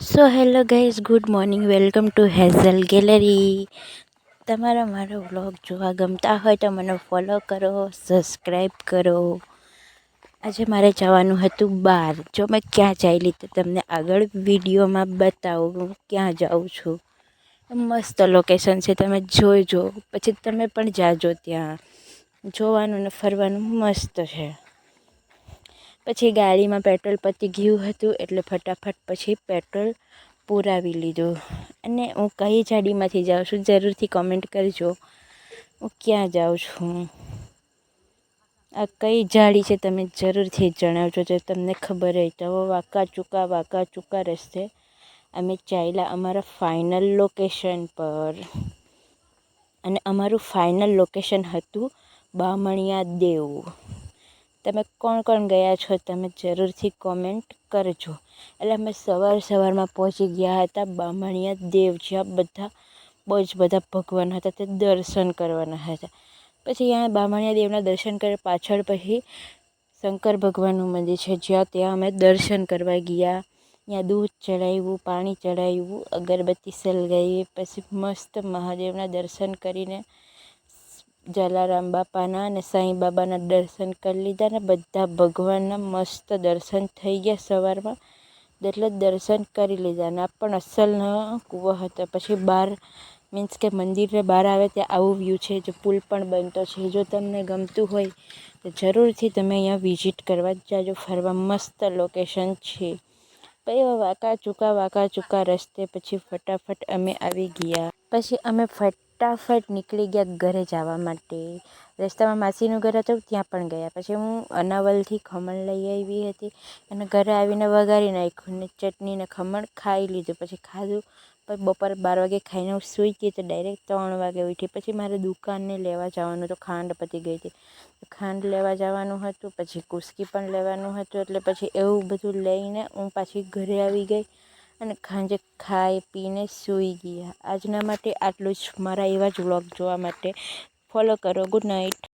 So hello guys, good morning. Welcome to hazel gallery. તમારા મારો vlog જોવા ગમતા હોય તો મને ફોલો કરો, સબસ્ક્રાઈબ કરો. આજે મારે જવાનું હતું બહાર. જો મેં ક્યાં ચાલી તો તમને આગળ વિડીયોમાં બતાવું ક્યાં જાઉં છું. મસ્ત લોકેશન છે, તમે જોઈજો. પછી તમે પણ જાજો, ત્યાં જોવાનું ને ફરવાનું મસ્ત છે. પછી ગાડીમાં પેટ્રોલ પતી ગયું હતું એટલે ફટાફટ પછી પેટ્રોલ પુરાવી લીધું. અને હું કઈ ગાડીમાંથી જાઉં છું જરૂરથી કમેન્ટ કરજો. હું ક્યાં જાઉં છું, આ કઈ ઝાડી છે તમે જરૂરથી જણાવજો. જો તમને ખબર હોય તો વાંકા ચૂકા રસ્તે અમે ચાલ્યા અમારા ફાઇનલ લોકેશન પર. અને અમારું ફાઇનલ લોકેશન હતું બામણિયા દેવ. તમે કોણ કોણ ગયા છો તમે જરૂરથી કોમેન્ટ કરજો. એટલે અમે સવારમાં પહોંચી ગયા હતા બામણિયા દેવ, જ્યાં બહુ જ બધા ભગવાન હતા તે દર્શન કરવાના હતા. પછી અહીંયા બામણિયા દેવના દર્શન કરી પાછળ પછી શંકર ભગવાનનું મંદિર છે, ત્યાં અમે દર્શન કરવા ગયા. ત્યાં દૂધ ચડાવ્યું, પાણી ચડાવ્યું, અગરબત્તી સળગાવી. પછી મસ્ત મહાદેવના દર્શન કરીને જલારામ બાપાના અને સાંઈ બાબાના દર્શન કરી લીધા. ને બધા ભગવાનના મસ્ત દર્શન થઈ ગયા સવારમાં. એટલે દર્શન કરી લીધા. અને આ પણ અસલનો કૂવો હતો. પછી બહાર મીન્સ કે મંદિરે બહાર આવે ત્યાં આવું વ્યૂ છે. જો પુલ પણ બનતો છે. જો તમને ગમતું હોય તો જરૂરથી તમે અહીંયા વિઝિટ કરવા જાજો. ફરવા મસ્ત લોકેશન છે. પછી વાંકા ચૂકા રસ્તે પછી ફટાફટ અમે આવી ગયા. પછી અમે ફટાફટ નીકળી ગયા ઘરે જવા માટે. રસ્તામાં માસીનું ઘર હતું, ત્યાં પણ ગયા. પછી હું અનાવલથી ખમણ લઈ આવી હતી અને ઘરે આવીને વઘારી નાખ્યું ને ચટણી ને ખમણ ખાઈ લીધું. પછી ખાધું. પછી બપોરે 12 વાગે ખાઈને હું સૂઈ ગઈ તો ડાયરેક્ટ 3 વાગે ઉઠી. પછી મારે દુકાનને લેવા જવાનું હતું, ખાંડ પતી ગઈ હતી. ખાંડ લેવા જવાનું હતું, પછી કુસ્કી પણ લેવાનું હતું. એટલે પછી એવું બધું લઈને હું પાછી ઘરે આવી ગઈ અને સાંજે ખાઈ પીને સૂઈ ગયા. આજના માટે આટલું જ. મારા એવા જ વ્લોગ જોવા માટે ફોલો કરો. Good night.